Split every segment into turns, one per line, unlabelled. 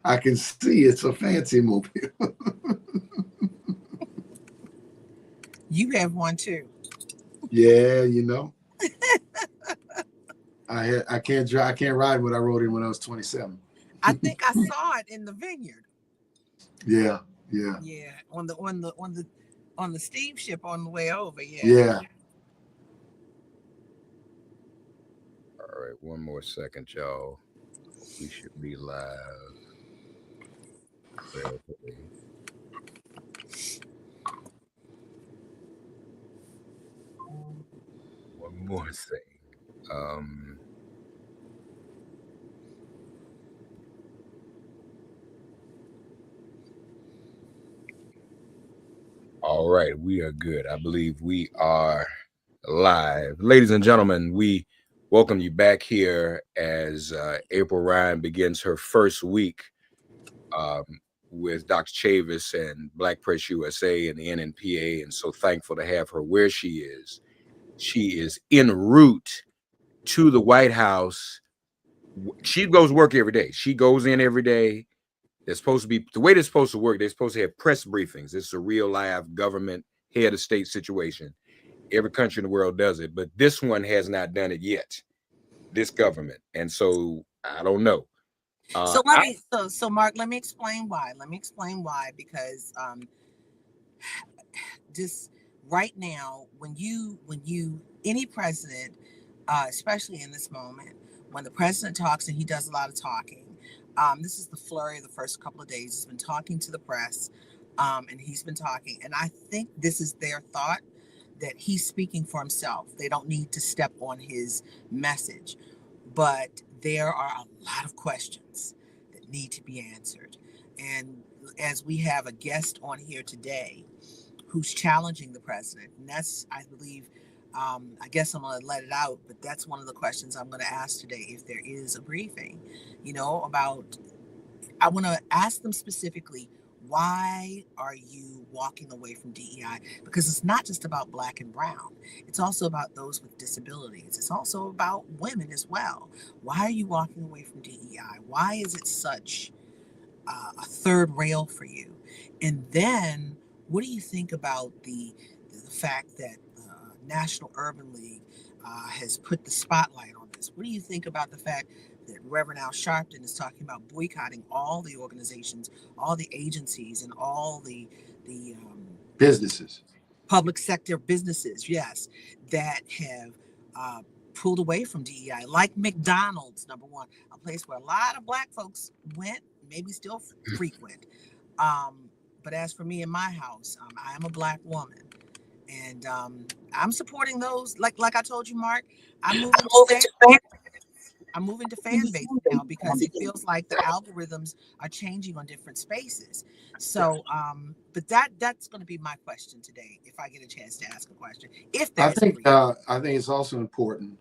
I can see it's a fancy mobile.
You have one too.
Yeah, I can't drive. I can't ride what I rode in when I was 27.
I think I saw it in the vineyard.
Yeah, yeah,
Yeah, on the steamship on the way over. Yeah.
yeah.
All right, one more second, y'all. We should be live. Prayerfully. One more thing. Um, all right, we are good. I believe we are live. Ladies and gentlemen, we welcome you back here as April Ryan begins her first week um, with Dr. Chavis and Black Press USA and the NNPA, and so thankful to have her where she is. She is en route to the White House. She goes work every day. She goes in every day. They're supposed to be the way they're supposed to work. They're supposed to have press briefings. It's a real live government head of state situation. Every country in the world does it, but this one has not done it yet. This government, and so I don't know.
So let
I
me so Mark, let me explain why. Let me explain why because just right now when you any president, especially in this moment, when the president talks and he does a lot of talking, this is the flurry of the first couple of days. He's been talking to the press, and he's been talking, and I think this is their thought that he's speaking for himself. They don't need to step on his message, but there are a lot of questions that need to be answered. And as we have a guest on here today who's challenging the president, and that's, I believe, I guess I'm going to let it out, but that's one of the questions I'm going to ask today if there is a briefing, about I want to ask them specifically, why are you walking away from DEI? Because it's not just about black and brown. It's also about those with disabilities. It's also about women as well. Why are you walking away from DEI? Why is it such a third rail for you? And then what do you think about the fact that National Urban League has put the spotlight on this? What do you think about the fact that Reverend Al Sharpton is talking about boycotting all the organizations, all the agencies, and all the
Businesses.
public sector businesses, yes, that have uh, pulled away from DEI, like McDonald's, number one, a place where a lot of black folks went, maybe still frequent. Um, but as for me in my house, I am a black woman, and I'm supporting those. Like I told you, Mark, I'm moving to fan. I'm moving to fan base now because it feels like the algorithms are changing on different spaces. So, but that's going to be my question today. If I get a chance to ask a question, if there
I
is a
think
brief,
uh, I think it's also important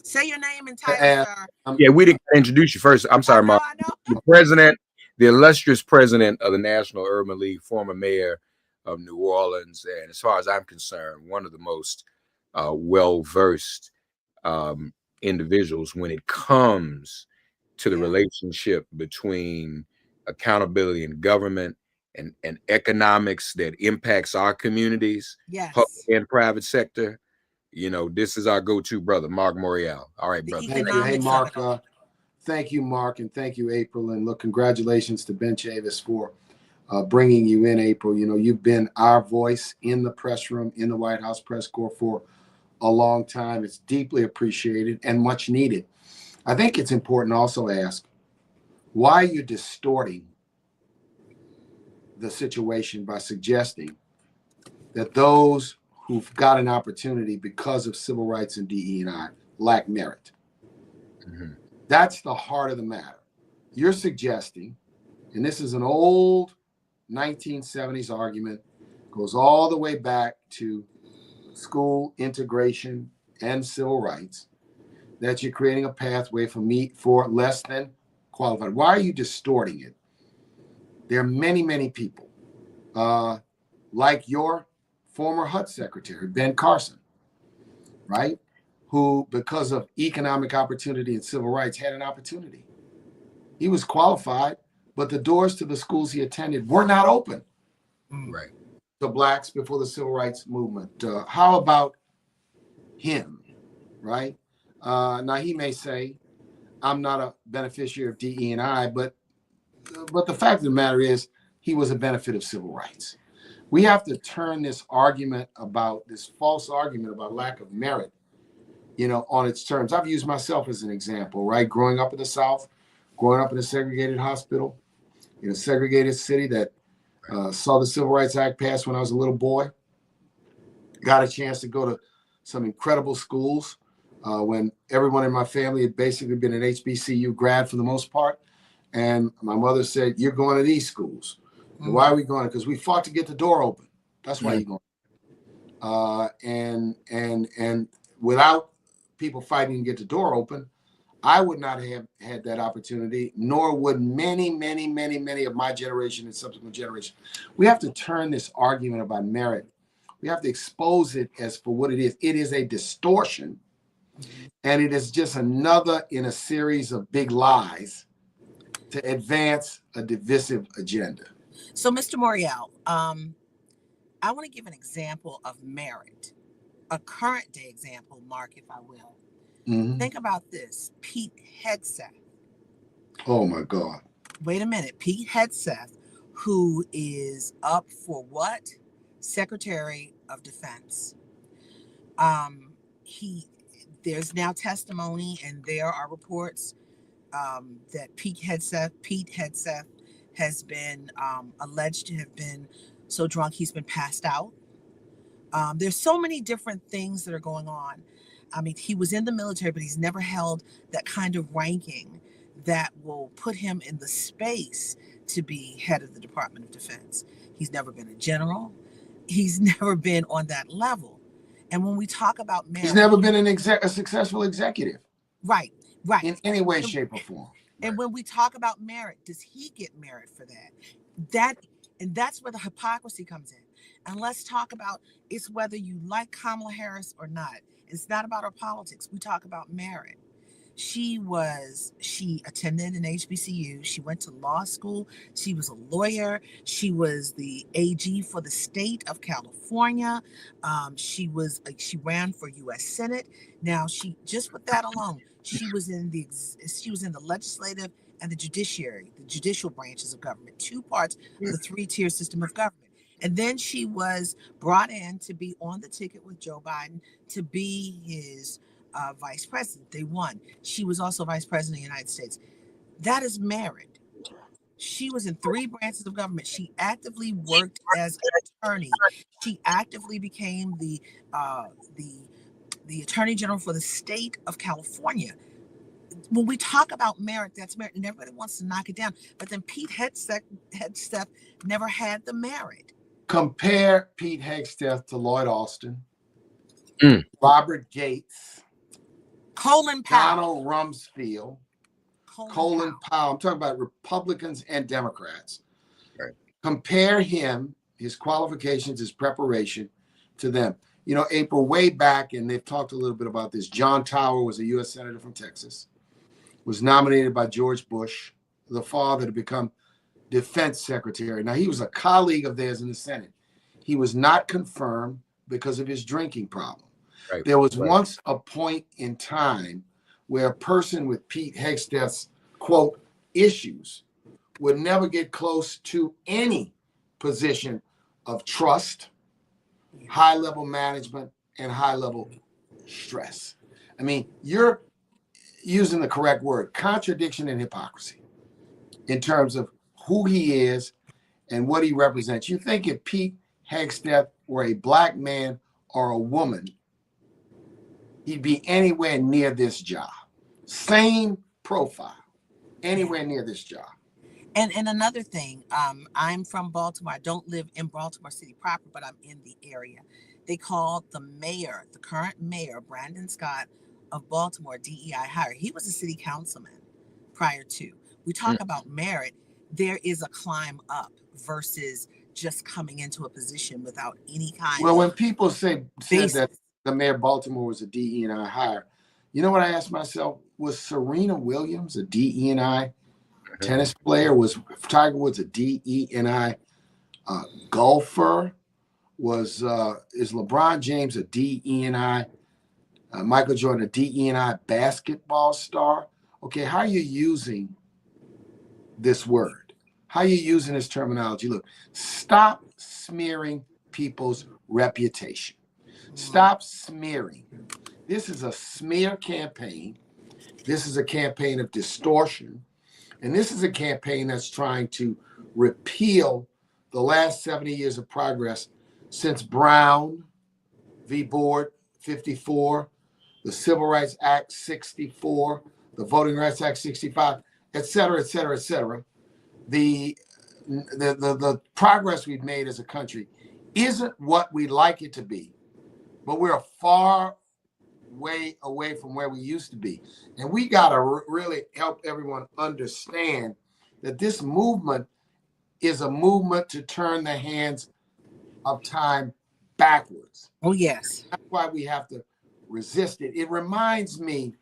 say your name and
to
title,
ask.
sir.
Yeah, we didn't introduce you first. I'm
I
sorry,
know,
Mark.
I know.
The president, the illustrious president of the National Urban League, former mayor of New Orleans, and as far as I'm concerned, one of the most well versed um, individuals when it comes to the
Yeah.
relationship between accountability in government and economics that impacts our communities, public
Yes.
and private sector. This is our go-to brother, Marc Morial. All right,
The
brother.
Thank you. Hey,
economics of it
Mark.
all.
Thank you, Mark, and thank you, April. And look, congratulations to Ben Chavis for bringing you in, April. You've been our voice in the press room, in the White House press corps for a long time. It's deeply appreciated and much needed. I think it's important to also ask, why are you distorting the situation by suggesting that those who've got an opportunity because of civil rights and DE&I lack merit?
Mhm.
That's the heart of the matter. You're suggesting, and this is an old 1970s argument, goes all the way back to school integration and civil rights, that you're creating a pathway for less than qualified. Why are you distorting it? There are many, many people, uh, like your former HUD secretary, Ben Carson, right? Who, because of economic opportunity and civil rights, had an opportunity. He was qualified, but the doors to the schools he attended were not open
Right.
to blacks before the civil rights movement. How about him, right? Now he may say, I'm not a beneficiary of DE&I, but the fact of the matter is he was a benefit of civil rights. We have to turn this false argument about lack of merit, on its terms. I've used myself as an example, right? Growing up in the South, growing up in a segregated hospital, in a segregated city that saw the Civil Rights Act passed when I was a little boy, got a chance to go to some incredible schools when everyone in my family had basically been an HBCU grad for the most part. And my mother said, you're going to these schools. And why are we going? Because we fought to get the door open. That's why you're going. And without people fighting to get the door open, I would not have had that opportunity, nor would many, many, many, many of my generation and subsequent generations. We have to turn this argument about merit. We have to expose it as for what it is. It is a distortion, and it is just another in a series of big lies to advance a divisive agenda.
So, Mr. Morial, I want to give an example of merit, a current day example, Mark, if I will.
Mm-hmm.
Think about this. Pete Hegseth.
Oh, my God.
Wait a minute. Pete Hegseth, who is up for what? Secretary of Defense. There's now testimony, and there are reports that Pete Hegseth has been alleged to have been so drunk he's been passed out. There's so many different things that are going on. I mean, he was in the military, but he's never held that kind of ranking that will put him in the space to be head of the Department of Defense. He's never been a general. He's never been on that level. And when we talk about merit,
he's never been a successful executive.
Right.
In any way, shape, or form.
And when we talk about merit, does he get merit for that? That's where the hypocrisy comes in. And let's talk about it's whether you like Kamala Harris or not. It's not about her politics. We talk about merit. She attended an HBCU. She went to law school. She was a lawyer. She was the AG for the state of California. She ran for U.S. Senate. Now just with that alone, she was in the legislative and the judicial branches of government, two parts of the three-tier system of government. And then she was brought in to be on the ticket with Joe Biden to be his vice president. They won. She was also vice president of the United States. That is merit. She was in three branches of government. She actively worked as an attorney. She actively became the attorney general for the state of California. When we talk about merit, that's merit, and everybody wants to knock it down. But then Pete Hegseth never had the merit.
Compare Pete Hegseth to Lloyd Austin, Robert Gates,
Colin Powell,
Donald Rumsfeld, Colin Powell. I'm talking about Republicans and Democrats.
Right.
Compare his qualifications, his preparation to them. April, way back, and they've talked a little bit about this, John Tower was a U.S. Senator from Texas, was nominated by George Bush, the father, to become Defense Secretary. Now, he was a colleague of theirs in the Senate. He was not confirmed because of his drinking problem.
Right.
There was once a point in time where a person with Pete Hegseth's, quote, issues would never get close to any position of trust, high-level management, and high-level stress. I mean, you're using the correct word, contradiction and hypocrisy, in terms of who he is and what he represents. You think if Pete Hegseth were a black man or a woman, he'd be anywhere near this job. Same profile, anywhere near this job.
And another thing, I'm from Baltimore. I don't live in Baltimore City proper, but I'm in the area. They called the current mayor, Brandon Scott of Baltimore, DEI hire. He was a city councilman prior to. We talk about merit. There is a climb up versus just coming into a position without any kind
of when people said that the mayor of Baltimore was a DE&I hire, you know what I asked myself? Was Serena Williams a DE&I tennis player? Was Tiger Woods a DENI golfer? Is LeBron James a DENI? Michael Jordan a DENI basketball star? Okay, how are you using this word? How are you using this terminology? Look, stop smearing people's reputation. Stop smearing. This is a smear campaign. This is a campaign of distortion. And this is a campaign that's trying to repeal the last 70 years of progress since Brown v. Board 54, the Civil Rights Act 64, the Voting Rights Act 65, et cetera, et cetera, et cetera. The progress we've made as a country isn't what we like it to be, but we're far way away from where we used to be. And we got to really help everyone understand that this movement is a movement to turn the hands of time backwards.
Oh, yes.
That's why we have to resist it. It reminds me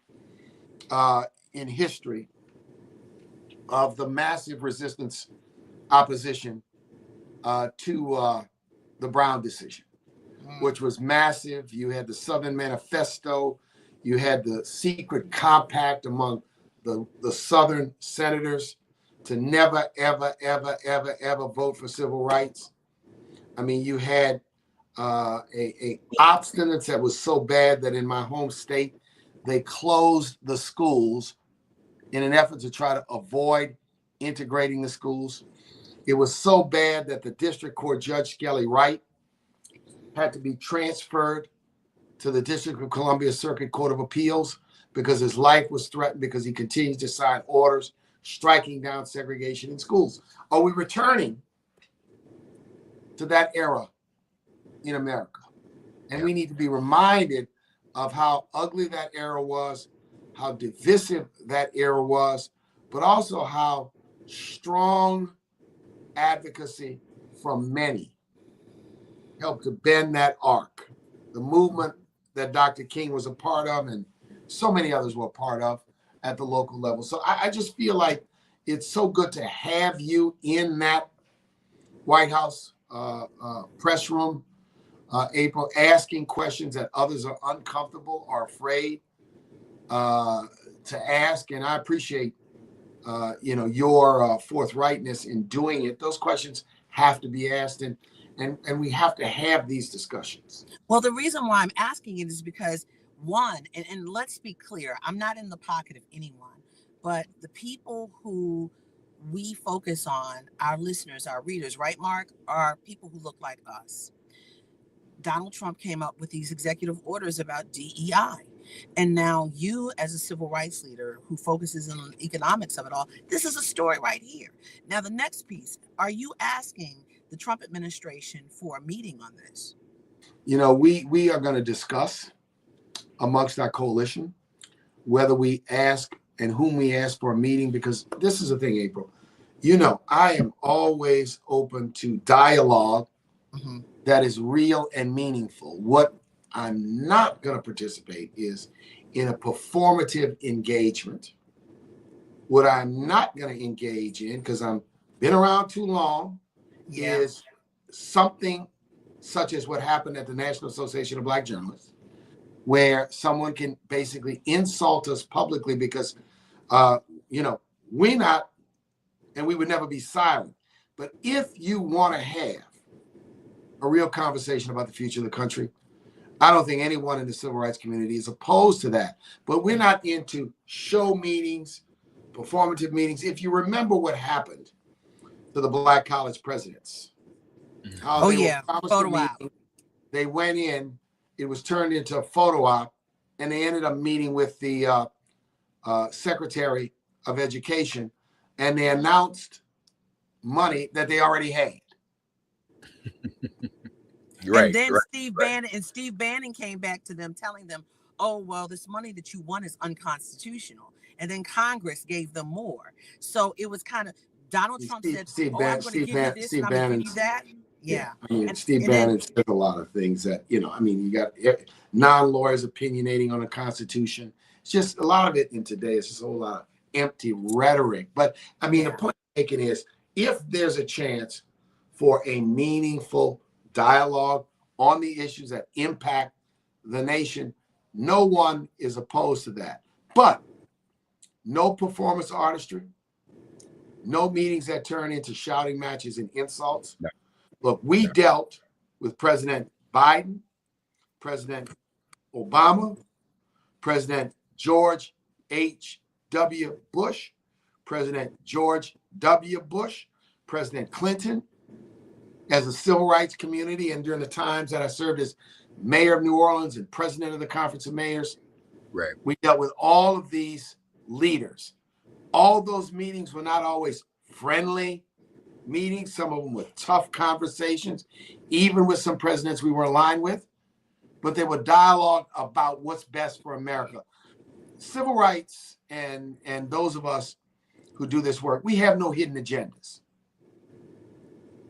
in history of the massive resistance opposition to the Brown decision, which was massive. You had the Southern Manifesto. You had the secret compact among the Southern senators to never, ever, ever, ever, ever vote for civil rights. I mean, you had a obstinance that was so bad that in my home state, they closed the schools in an effort to try to avoid integrating the schools. It was so bad that the district court judge, Skelly Wright, had to be transferred to the District of Columbia Circuit Court of Appeals because his life was threatened because he continues to sign orders striking down segregation in schools. Are we returning to that era in America? And we need to be reminded of how ugly that era was, how divisive that era was, but also how strong advocacy from many helped to bend that arc. The movement that Dr. King was a part of and so many others were a part of at the local level. So I just feel like it's so good to have you in that White House press room, April, asking questions that others are uncomfortable or afraid to ask. And I appreciate your forthrightness in doing it. Those questions have to be asked, and we have to have these discussions.
Well, the reason why I'm asking it is because one, and let's be clear, I'm not in the pocket of anyone, but the people who we focus on, our listeners, our readers, right, Mark, are people who look like us. Donald Trump came up with these executive orders about DEI. And now you, as a civil rights leader who focuses on the economics of it all, this is a story right here. Now, the next piece, are you asking the Trump administration for a meeting on this?
You know, we are going to discuss amongst our coalition whether we ask and whom we ask for a meeting, because this is the thing, April. You know, I am always open to dialogue that is real and meaningful. What I'm not going to participate is in a performative engagement. What I'm not going to engage in, because I've been around too long, is something such as what happened at the National Association of Black Journalists, where someone can basically insult us publicly because, we're not, and we would never be silent. But if you want to have a real conversation about the future of the country, I don't think anyone in the civil rights community is opposed to that. But we're not into show meetings, performative meetings. If you remember what happened to the Black college presidents, how they were promised a meeting, they went in, it was turned into a photo op, and they ended up meeting with the Secretary of Education, and they announced money that they already had.
Right, and then Steve Bannon came back to them telling them, oh, well, this money that you want is unconstitutional. And then Congress gave them more. So it was kind of, Donald Trump said, I'm going to give you this, and I'm going to give you that. Yeah.
I mean, Steve Bannon said a lot of things that, you got non-lawyers opinionating on the Constitution. It's just a lot of it in today. It's just a whole lot of empty rhetoric. But I mean,
Yeah.
the point I'm making is if there's a chance for a meaningful dialogue on the issues that impact the nation, no one is opposed to that. But no performance artistry, no meetings that turn into shouting matches and insults.
No.
Look, we dealt with President Biden, President Obama, President George H.W. Bush, President George W. Bush, President Clinton, as a civil rights community, and during the times that I served as mayor of New Orleans and president of the Conference of Mayors,
Right.
we dealt with all of these leaders. All those meetings were not always friendly meetings. Some of them were tough conversations, even with some presidents we were aligned with, but they were dialogue about what's best for America. Civil rights and those of us who do this work, we have no hidden agendas.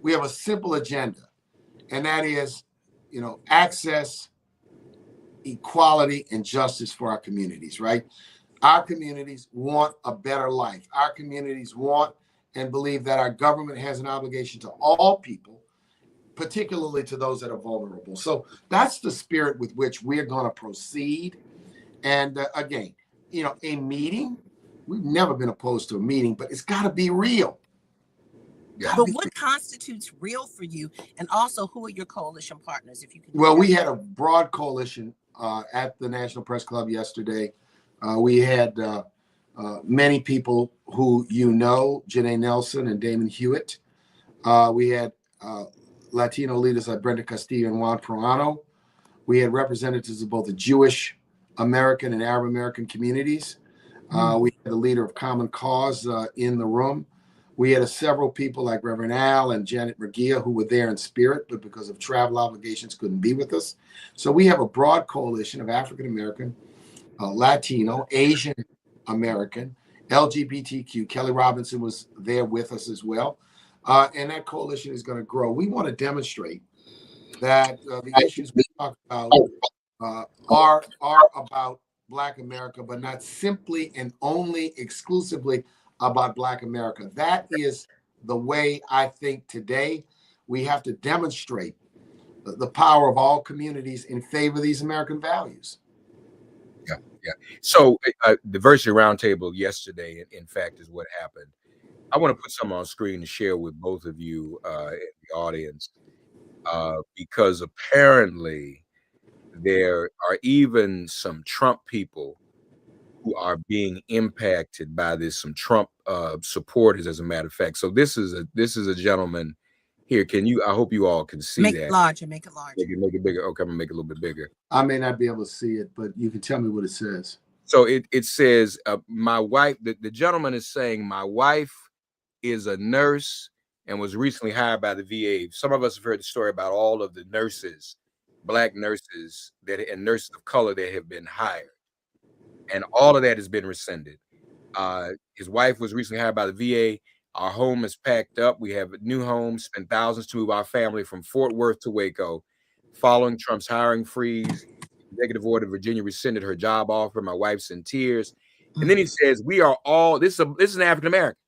We have a simple agenda, and that is, access, equality, and justice for our communities, right? Our communities want a better life. Our communities want and believe that our government has an obligation to all people, particularly to those that are vulnerable. So that's the spirit with which we're going to proceed. And again, a meeting, we've never been opposed to a meeting, but it's got to be real.
But what constitutes real for you? And also, who are your coalition partners, if you can?
Well, we had a broad coalition at the National Press Club yesterday. We had many people who Janae Nelson and Damon Hewitt. We had Latino leaders like Brenda Castillo and Juan Perano. We had representatives of both the Jewish American and Arab American communities. We had the leader of Common Cause in the room. We had several people like Reverend Al and Janet Murguia who were there in spirit, but because of travel obligations couldn't be with us. So we have a broad coalition of African American, Latino, Asian American, LGBTQ. Kelly Robinson was there with us as well. And that coalition is going to grow. We want to demonstrate that the issues we talk about are about Black America, but not simply and only exclusively about Black America. That is the way I think today we have to demonstrate the power of all communities in favor of these American values.
Yeah. So diversity roundtable yesterday, in fact, is what happened. I want to put something on screen to share with both of you in the audience, because apparently there are even some Trump people who are being impacted by this, some Trump supporters, as a matter of fact. So this is a gentleman here. I hope you all can see that.
Make it larger. Make it
bigger. Okay, I'm gonna make it a little bit bigger.
I may not be able to see it, but you can tell me what it says.
So it says, my wife, the gentleman is saying, my wife is a nurse and was recently hired by the VA. Some of us have heard the story about all of the nurses, Black nurses and nurses of color that have been hired. And all of that has been rescinded. His wife was recently hired by the VA. Our home is packed up. We have a new home, spent thousands to move our family from Fort Worth to Waco. Following Trump's hiring freeze, executive order, Virginia rescinded her job offer. My wife's in tears. And then he says, we are all, this is an African American.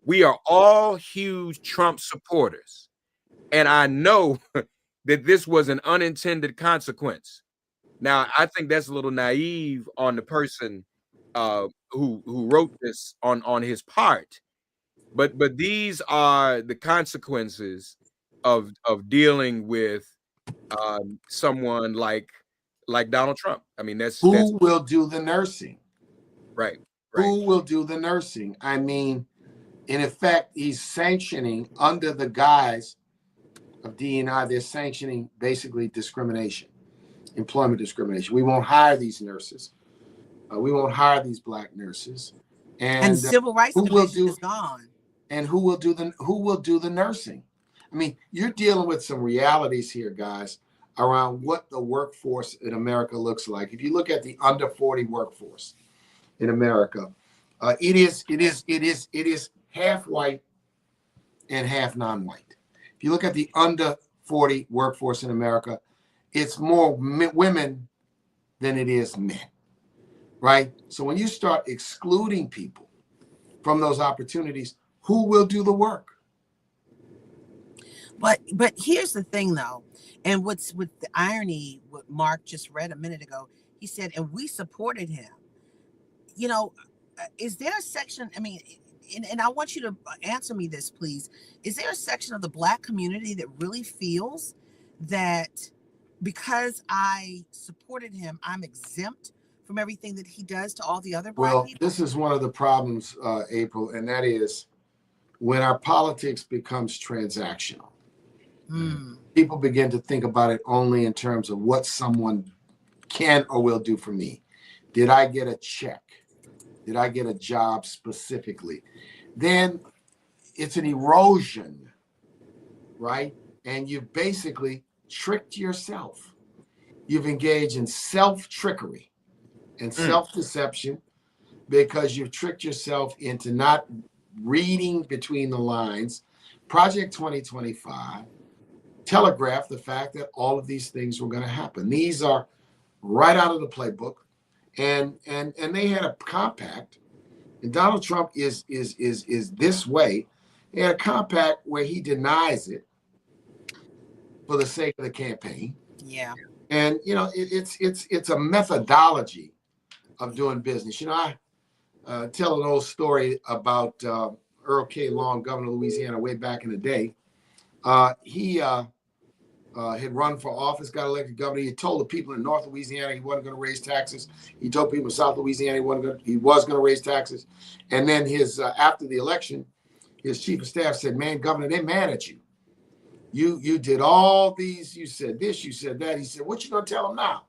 We are all huge Trump supporters. And I know that this was an unintended consequence. Now, I think that's a little naive on the person who wrote this on his part. But these are the consequences of dealing with someone like Donald Trump. I mean,
who will do the nursing?
Right.
Who will do the nursing? I mean, in effect, he's sanctioning under the guise of DEI. They're sanctioning basically discrimination. Employment discrimination. We won't hire these nurses. We won't hire these Black nurses.
And civil rights commission is gone.
And who will do the nursing? I mean, you're dealing with some realities here, guys, around what the workforce in America looks like. If you look at the under 40 workforce in America, it is half white and half non-white. If you look at the under 40 workforce in America, it's more women than it is men, right? So when you start excluding people from those opportunities, who will do the work?
But here's the thing though, and what's with the irony, what Mark just read a minute ago, he said, and we supported him. You know, is there a section? I mean, and I want you to answer me this, please. Is there a section of the Black community that really feels that because I supported him, I'm exempt from everything that he does to all the other Black
Well,
people?
this is one of the problems, April, and that is when our politics becomes transactional. People begin to think about it only in terms of what someone can or will do for me. Did I get a check? Did I get a job specifically? Then it's an erosion, right? And you've basically tricked yourself. You've engaged in self-trickery and self-deception because you've tricked yourself into not reading between the lines. Project 2025 telegraphed the fact that all of these things were going to happen. These are right out of the playbook, and they had a compact. And Donald Trump is this way. He had a compact where he denies it for the sake of the campaign.
Yeah.
And you know, it's a methodology of doing business. You know, I tell an old story about Earl K. Long, governor of Louisiana, way back in the day. He had run for office, got elected governor. He told the people in North Louisiana he wasn't going to raise taxes. He told people in South Louisiana he was going to raise taxes. And then his after the election, his chief of staff said, "Man, governor, they're mad at you. You did all these. You said this. You said that." He said, "What you going to tell them now?"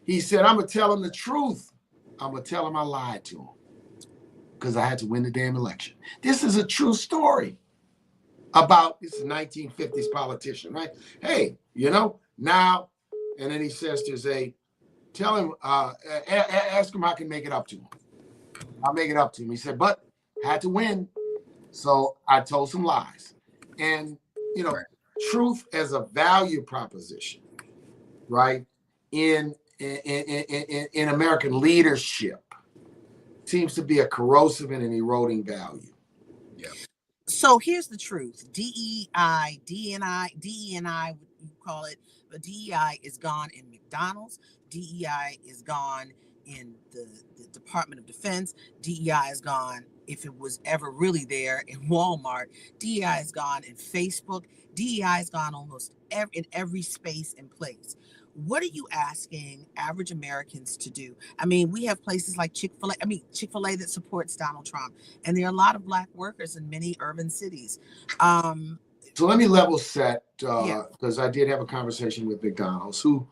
He said, "I'm going to tell them the truth. I'm going to tell them I lied to them because I had to win the damn election." This is a true story about this 1950s politician, right? Hey, you know, now, and then he says to Zay, tell him, ask him how I can make it up to him. I'll make it up to him. He said, but had to win. So I told some lies. And, you know, truth as a value proposition, right? In American leadership seems to be a corrosive and an eroding value.
Yeah.
So here's the truth. DEI, you call it, but DEI is gone in McDonald's. DEI is gone in the Department of Defense. DEI is gone, if it was ever really there, in Walmart. DEI is gone in Facebook. DEI is gone almost in every space and place. What are you asking average Americans to do? I mean, we have places like Chick-fil-A, Chick-fil-A that supports Donald Trump. And there are a lot of Black workers in many urban cities.
So let me level set, because I did have a conversation with McDonald's who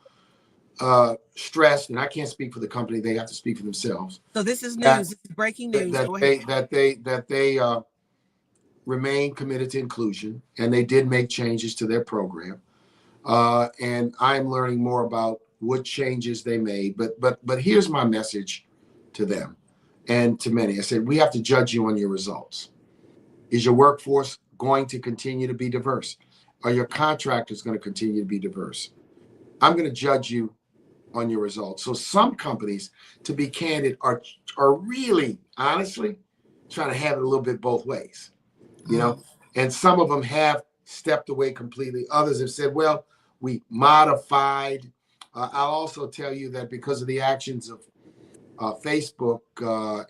stressed, and I can't speak for the company, they have to speak for themselves.
So this is news. This is breaking news. Go ahead.
That they remain committed to inclusion, and they did make changes to their program. And I'm learning more about what changes they made. But here's my message to them and to many. I said, we have to judge you on your results. Is your workforce going to continue to be diverse? Are your contractors going to continue to be diverse? I'm going to judge you on your results. So some companies, to be candid, are really, honestly, trying to have it a little bit both ways, you know? And some of them have stepped away completely. Others have said, well, we modified. I'll also tell you that because of the actions of Facebook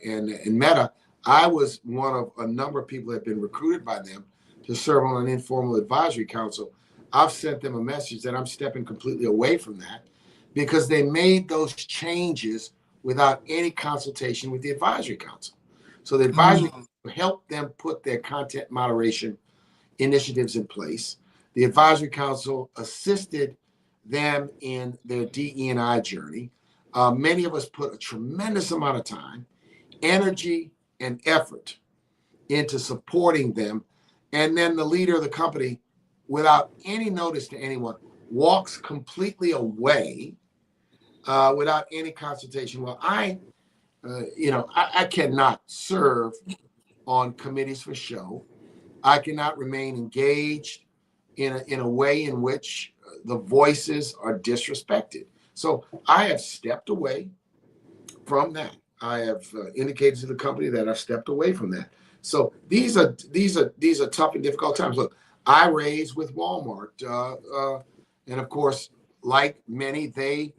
and Meta, I was one of a number of people that have been recruited by them to serve on an informal advisory council. I've sent them a message that I'm stepping completely away from that because they made those changes without any consultation with the advisory council. So the advisory council helped them put their content moderation initiatives in place. The advisory council assisted them in their DE&I journey. Many of us put a tremendous amount of time, energy, and effort into supporting them. And then the leader of the company, without any notice to anyone, walks completely away without any consultation. Well, I cannot serve on committees for show. I cannot remain engaged in a way in which the voices are disrespected. So I have stepped away from that. I have indicated to the company that I've stepped away from that. So these are tough and difficult times. Look, I raised with Walmart, and of course, like many, they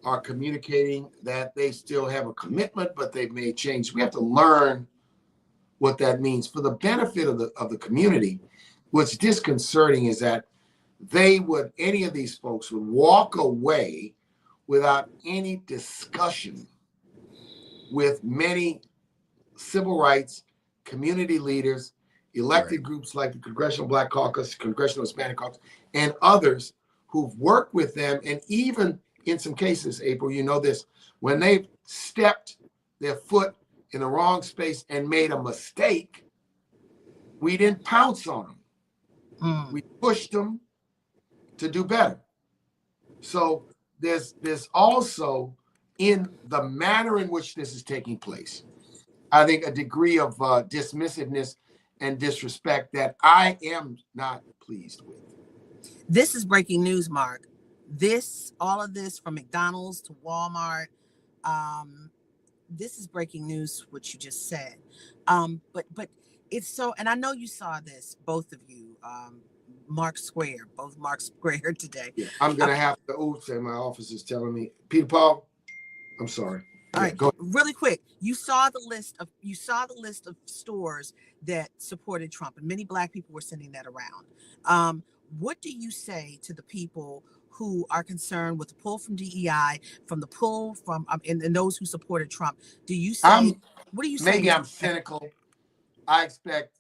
are communicating that they still have a commitment, but they've made changes. We have to learn what that means for the benefit of the community. What's disconcerting is that any of these folks would walk away without any discussion with many civil rights community leaders, elected groups like the Congressional Black Caucus, Congressional Hispanic Caucus, and others who've worked with them. And even in some cases, April, you know this, when they've stepped their foot in the wrong space and made a mistake, we didn't pounce on them. We pushed them to do better. So there's also, in the manner in which this is taking place, I think a degree of dismissiveness and disrespect that I am not pleased with.
This is breaking news, Mark. All of this from McDonald's to Walmart, this is breaking news, what you just said. But it's so, and I know you saw this, both of you, Mark Square today.
Yeah, I'm gonna have to. And my office is telling me, Peter Paul, I'm sorry.
All right, go really quick. You saw the list of stores that supported Trump, and many Black people were sending that around. What do you say to the people who are concerned with the pull from DEI, from the pull from and those who supported Trump? Do you say, what do you say?
Maybe I'm cynical. I expect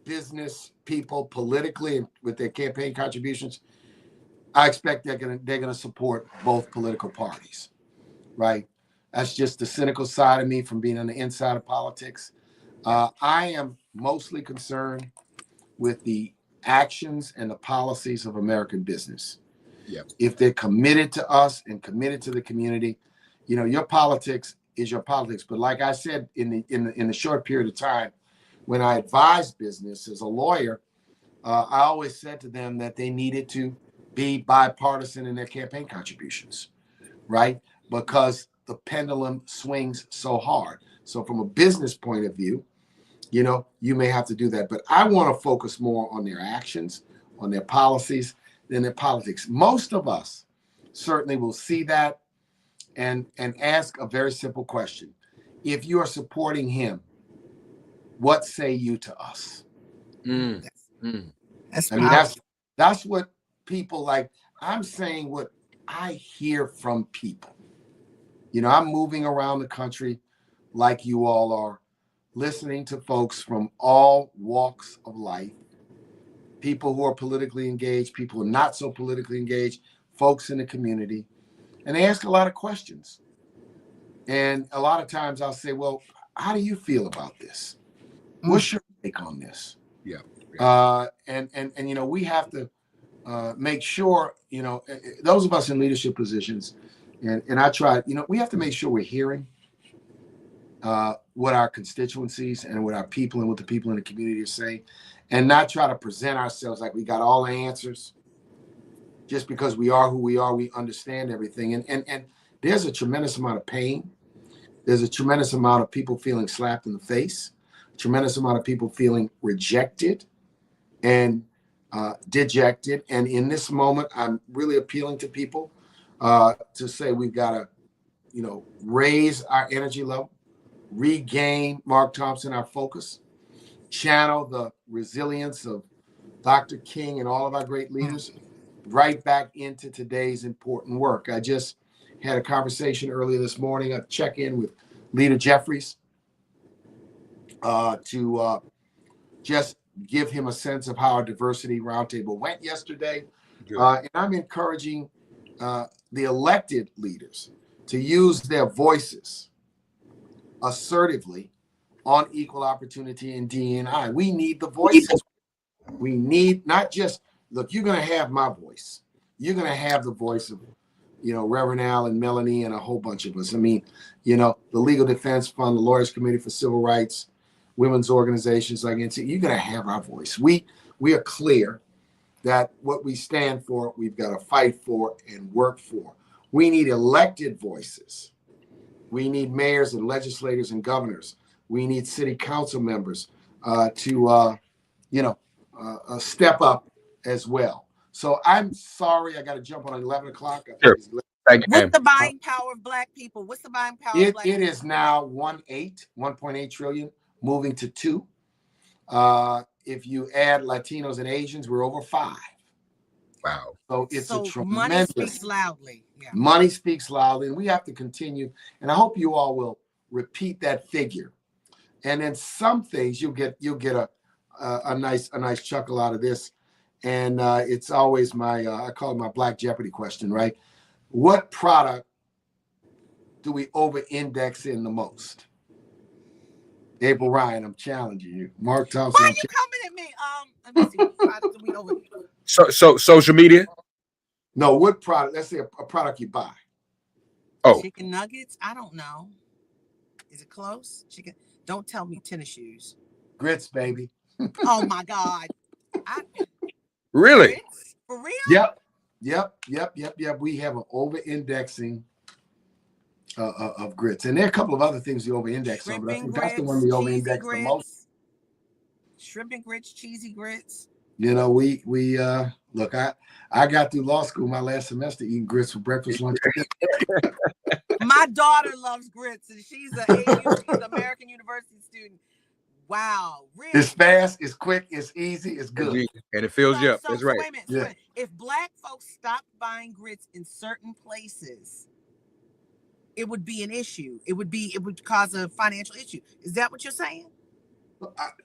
business people politically with their campaign contributions, I expect they're gonna support both political parties, right? That's just the cynical side of me from being on the inside of politics. I am mostly concerned with the actions and the policies of American business.
Yep.
If they're committed to us and committed to the community, your politics is your politics. But like I said, in the short period of time when I advised business as a lawyer, I always said to them that they needed to be bipartisan in their campaign contributions, right? Because the pendulum swings so hard. So from a business point of view, you may have to do that. But I want to focus more on their actions, on their policies, than their politics. Most of us certainly will see that and ask a very simple question. If you are supporting him, what say you to us? That's what people like. I'm saying what I hear from people. I'm moving around the country like you all are, listening to folks from all walks of life, people who are politically engaged, people who are not so politically engaged, folks in the community, and they ask a lot of questions. And a lot of times I'll say, well, how do you feel about this? What's your take on this?
Yeah.
And we have to make sure, those of us in leadership positions, and I try, we have to make sure we're hearing what our constituencies and what our people and what the people in the community are saying, and not try to present ourselves like we got all the answers. Just because we are who we are, we understand everything. And there's a tremendous amount of pain. There's a tremendous amount of people feeling slapped in the face, a tremendous amount of people feeling rejected and dejected. And in this moment, I'm really appealing to people to say we've got to, raise our energy level, regain, Mark Thompson, our focus, channel the resilience of Dr. King and all of our great leaders right back into today's important work. I just had a conversation earlier this morning, a check-in with Leader Jeffries to just give him a sense of how our diversity roundtable went yesterday. And I'm encouraging the elected leaders to use their voices assertively on equal opportunity and D&I. We need the voices. We need not just, look, you're going to have my voice. You're going to have the voice of, Reverend Al and Melanie and a whole bunch of us. I mean, the Legal Defense Fund, the Lawyers Committee for Civil Rights, women's organizations like NC, you're going to have our voice. We are clear that what we stand for, we've got to fight for and work for. We need elected voices. We need mayors and legislators and governors. We need city council members to step up as well. So I'm sorry, I got to jump on 11 o'clock. I think
Sure.
it's late.
Thank you,
What's
ma'am.
the buying power of Black people? What's the buying power of Black
It
people?
is now 1.8 trillion, moving to 2. If you add Latinos and Asians, we're over 5.
Wow.
So it's a
So money
tremendous.
speaks loudly. Yeah.
Money speaks loudly, and we have to continue. And I hope you all will repeat that figure. And then some things you'll get a nice chuckle out of this. And it's always my I call it my Black Jeopardy question, right? What product do we over-index in the most? April Ryan, I'm challenging you. Mark Thompson.
Why are you coming at me? Let me see. What product do we over?
So social media.
No, what product? Let's say a product you buy.
Oh,
Chicken nuggets? I don't know. Is it close? Chicken. Don't tell me tennis shoes.
Grits, baby.
Oh my God.
really?
Grits? For real?
Yep. We have an over-indexing of grits, and there are a couple of other things we over-index on, but I think that's the one we over-index the most.
Shrimp and grits, cheesy grits.
You know, we look. I got through law school my last semester eating grits for breakfast, lunch.
My daughter loves grits, and she's an American University student. Wow, really?
It's fast, it's quick, it's easy, it's good,
and it fills you up. That's right.
Wait a minute. Yeah. If Black folks stopped buying grits in certain places, it would be an issue. It would cause a financial issue. Is that what you're saying?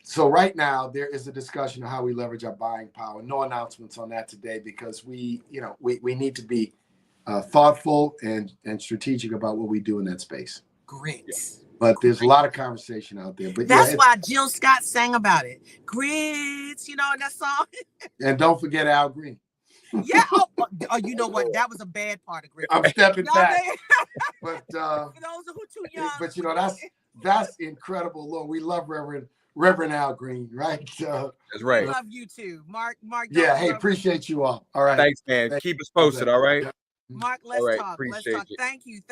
So right now there is a discussion of how we leverage our buying power. No announcements on that today because we need to be thoughtful and strategic about what we do in that space.
Grits.
But there's a lot of conversation out there. But
that's why Jill Scott sang about it. Grits, you know that song.
And don't forget Al Green.
Yeah. Oh, you know what? That was a bad part of grits.
I'm stepping back. But
for those who are too young.
But you know that's incredible, Lord. We love Reverend Al Green, right?
That's right.
We love you too, Mark.
Yeah. Hey, appreciate you all. All right.
Thanks, man. Keep us posted. All right.
Mark, let's talk.
Appreciate
let's talk.
You.
Thank you.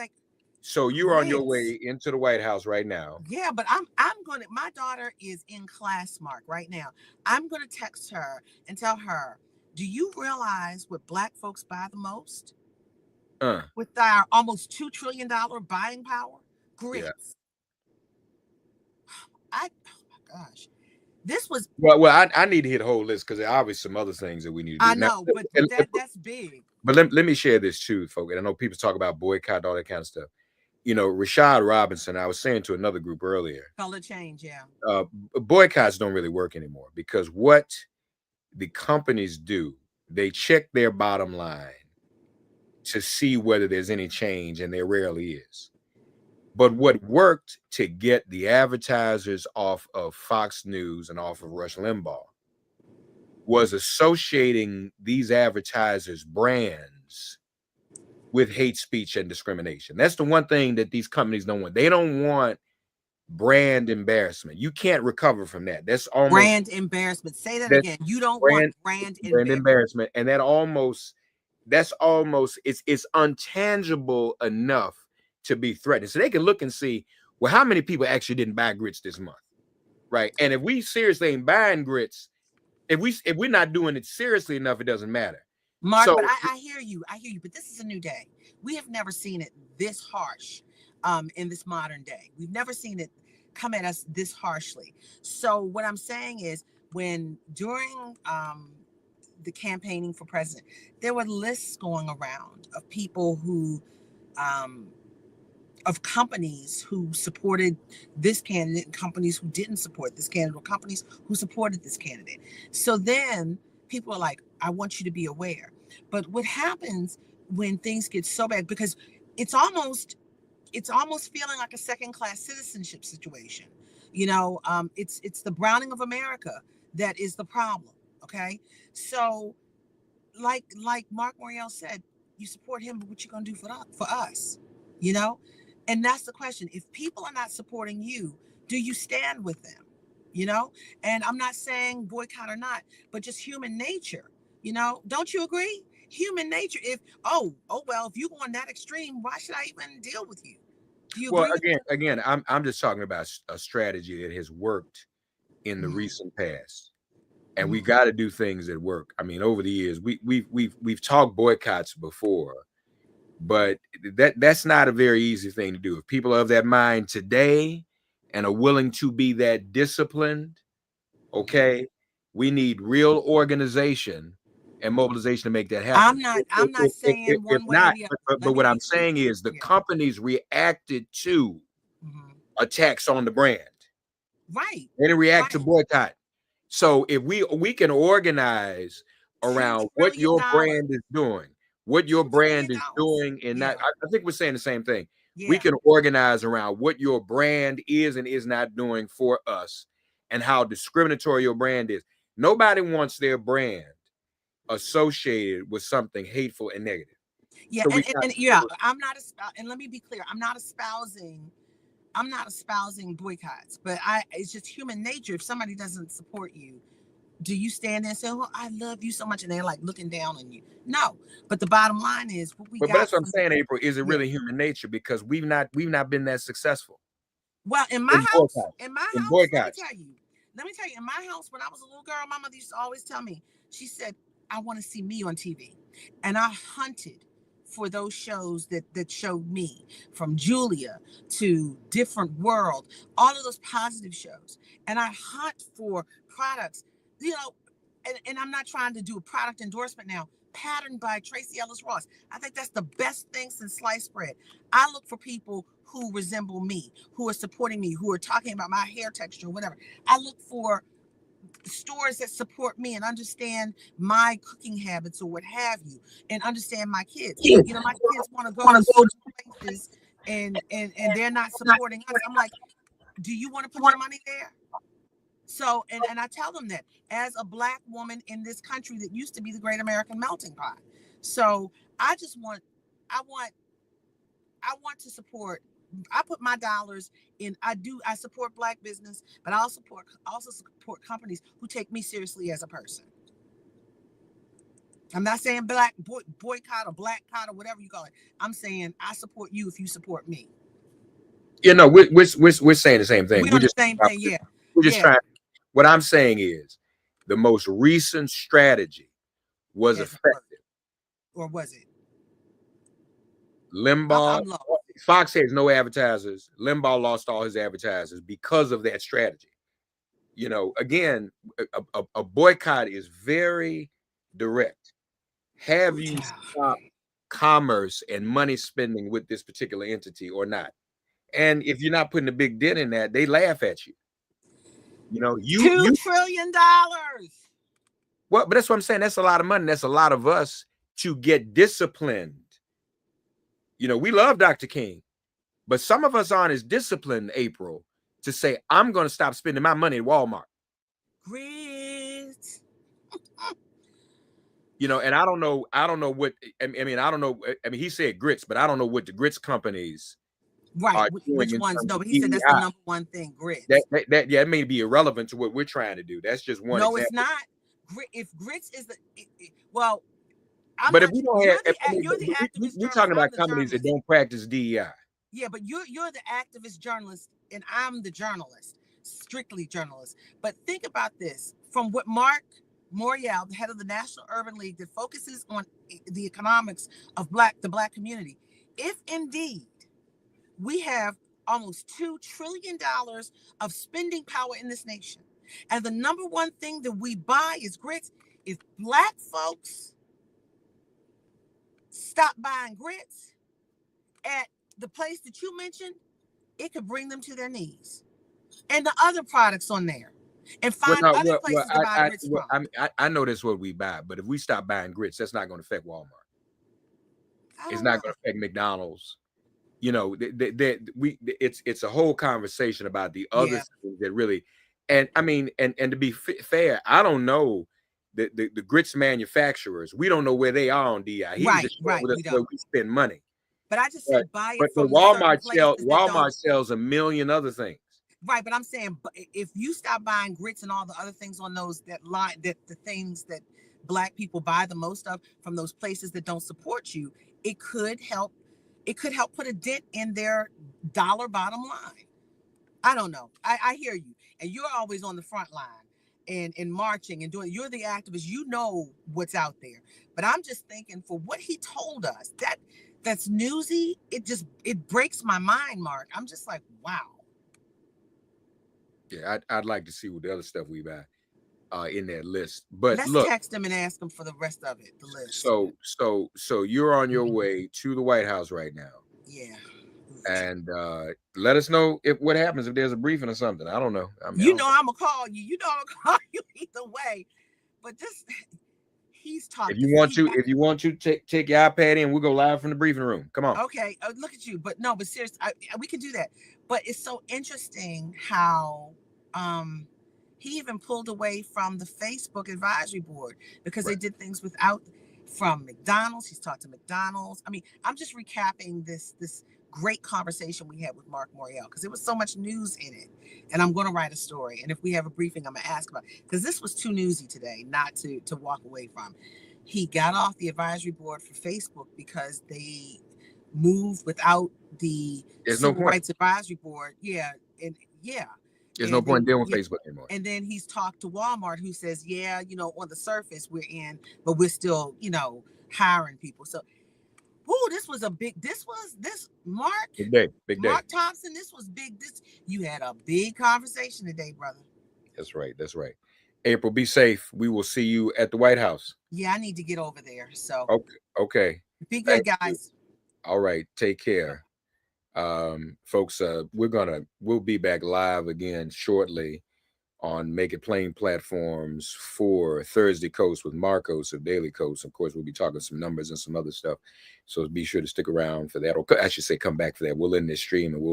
So you're on your way into the White House right now.
Yeah, but I'm gonna. My daughter is in class, Mark, right now. I'm gonna text her and tell her, do you realize what Black folks buy the most? With our almost $2 trillion buying power? Grits. Yeah. Oh my gosh. This was
well. I need to hit a whole list because there are obviously some other things that we need to do.
I know, but that's big.
But let me share this too, folks. And I know people talk about boycott, all that kind of stuff. You know, Rashad Robinson, I was saying to another group earlier.
Color change, yeah.
Boycotts don't really work anymore because what the companies do, they check their bottom line to see whether there's any change, and there rarely is. But what worked to get the advertisers off of Fox News and off of Rush Limbaugh was associating these advertisers' brands with hate speech and discrimination. That's the one thing that these companies don't want. They don't want brand embarrassment. You can't recover from that. That's almost
brand embarrassment. Say that again. You don't want brand
embarrassment. And that's almost it's untangible enough to be threatened. So they can look and see, well, how many people actually didn't buy grits this month? Right. And if we seriously ain't buying grits, if we're not doing it seriously enough, it doesn't matter.
Mark, but I hear you. But this is a new day. We have never seen it this harsh in this modern day. We've never seen it come at us this harshly. So what I'm saying is when during the campaigning for president, there were lists going around of people who of companies who supported this candidate and companies who didn't support this candidate or companies who supported this candidate. So then people are like, I want you to be aware. But what happens when things get so bad, because it's almost feeling like a second-class citizenship situation. You know, it's the browning of America that is the problem. Okay. So like Marc Morial said, you support him, but what you gonna do for us? You know? And that's the question. If people are not supporting you, do you stand with them? You know? And I'm not saying boycott or not, but just human nature. You know, don't you agree? Human nature. If well, if you go on that extreme, why should I even deal with you? Do you
Well,
agree with me?
again, I'm just talking about a strategy that has worked in the
Mhm.
recent past, and we
Mhm.
got to do things that work. I mean, over the years, we've talked boycotts before, but that's not a very easy thing to do. If people are of that mind today and are willing to be that disciplined, okay, we need real organization and mobilization to make that happen.
I'm not saying
If
one way or
not,
the other.
but
Let me
what I'm
be clear.
saying is the
Yeah.
companies reacted to
Mhm.
attacks on the brand.
Right.
They didn't react to
Right.
boycott. So if we can organize
$2
around what
trillion.
your brand is doing, what your brand is
$2 trillion.
doing, and not,
Yeah.
I think we're saying the same thing. We
Yeah.
can organize around what your brand is and is not doing for us, and how discriminatory your brand is. Nobody wants their brand associated with something hateful and negative.
Yeah.
So we got
And yeah, I'm not and let me be clear. I'm not espousing boycotts, but it's just human nature. If somebody doesn't support you, do you stand there and say, "Oh, I love you so much," and they're like looking down on you? No. But the bottom line is what we
but
got
that's what I'm
from
saying, April. Is it
yeah.
really human nature? Because we've not been that successful
Well,
in boycotts. In boycotts.
let me tell you, in my house, when I was a little girl, my mother used to always tell me, she said, I want to see me on TV. And I hunted for those shows that showed me, from Julia to Different World, all of those positive shows. And I hunt for products, you know, and I'm not trying to do a product endorsement now, patterned by Tracy Ellis Ross. I think that's the best thing since sliced bread. I look for people who resemble me, who are supporting me, who are talking about my hair texture, whatever. I look for stores that support me and understand my cooking habits or what have you, and understand my kids. You know, my kids want to go to certain places and they're not supporting us. I'm like, do you want to put your money there? So, and I tell them that as a Black woman in this country that used to be the great American melting pot. So I just want, I want, I want to support. I put my dollars in. I support Black business, but I also support companies who take me seriously as a person. I'm not saying boycott or black cot or whatever you call it. I'm saying I support you if you support me.
You know, we're saying the same thing.
We on the same thing, yeah,
We're just
yeah.
trying. What I'm saying is, the most recent strategy was
Has it worked,
effective.
or was it?
Limbaugh,
I'm lost.
Fox has no advertisers. Limbaugh lost all his advertisers because of that strategy. You know, again, a boycott is very direct. Have you stopped commerce and money spending with this particular entity or not? And if you're not putting a big dent in that, they laugh at you. You know,
$2
you
trillion.
well, but that's what I'm saying. That's a lot of money. That's a lot of us to get disciplined. You know, we love Dr. King, but some of us aren't as disciplined, April, to say, I'm going to stop spending my money at Walmart.
Grits.
You know, and I don't know what, I mean, I don't know. I mean, he said grits, but I don't know what the grits companies
Right.
are doing
Which
in
ones?
terms
No,
of
but he said that's the
DEI.
number one thing, grits.
Yeah, it may be irrelevant to what we're trying to do. That's just one
No, it's
example.
not. If grits is well, I'm
But if
not.
we don't have,
You're the activist
we're
journalist.
talking
I'm
about
the
companies that
journalist.
don't practice DEI.
Yeah, but you're the activist journalist, and I'm the journalist, strictly journalist. But think about this: from what Marc Morial, the head of the National Urban League, that focuses on the economics of the Black community, if indeed we have almost $2 trillion of spending power in this nation, and the number one thing that we buy is grits. If Black folks stop buying grits at the place that you mentioned, it could bring them to their knees. And the other products on there, and
Well,
find
no,
other places to buy grits from.
I know that's what we buy, but if we stop buying grits, that's not going to affect Walmart.
I
It's
don't
not
know.
going to affect McDonald's. You know, it's a whole conversation about the other
Yeah.
things that really, and I mean, and to be fair, I don't know the grits manufacturers. We don't know where they are on DI. He was just sharing
Right.
with us
We
where
don't.
we spend money.
But I just
But
said buy
but
it from the certain places that don't.
Walmart sells a million other things.
Right, but I'm saying, if you stop buying grits and all the other things on those that the things that Black people buy the most of from those places that don't support you, it could help. It could help put a dent in dollar bottom line. I don't know. I hear you. And you're always on the front line and marching and doing, you're the activist, you know what's out there. But I'm just thinking for what he told us, that's newsy. It breaks my mind, Mark. I'm just like, wow.
Yeah, I'd like to see what the other stuff we buy in that list. But
Let's
look,
text him and ask him for the rest of it, the list.
so you're on your way to the White House right now.
Yeah.
And let us know if what happens if there's a briefing or something. I don't know. I mean,
You know I'm gonna call you. You know I'm gonna call you either way. But this, he's talking.
if you want to take your iPad in, we'll go live from the briefing room. Come on.
Okay, look at you. But no, but seriously, we can do that. But it's so interesting how he even pulled away from the Facebook advisory board because they did things without from McDonald's. He's talked to McDonald's. I mean, I'm just recapping this great conversation we had with Marc Morial because there was so much news in it. And I'm going to write a story. And if we have a briefing, I'm going to ask about it because this was too newsy today not to walk away from. He got off the advisory board for Facebook because they moved without the Civil Rights Advisory Board. Yeah. And yeah.
There's no point dealing with Facebook anymore.
And then he's talked to Walmart who says, yeah, on the surface we're in, but we're still, hiring people. So, this was Mark.
Big day.
Mark Thompson, this was big. You had a big conversation today, brother.
That's right. April, be safe. We will see you at the White House.
Yeah, I need to get over there. So
okay.
Be good, guys.
All right. Take care. Folks, we'll be back live again shortly on Make It Plain platforms for Thursday Coast with Marcos of Daily Coast. Of course, we'll be talking some numbers and some other stuff. So be sure to stick around for that. Or I should say come back for that. We'll end this stream and we'll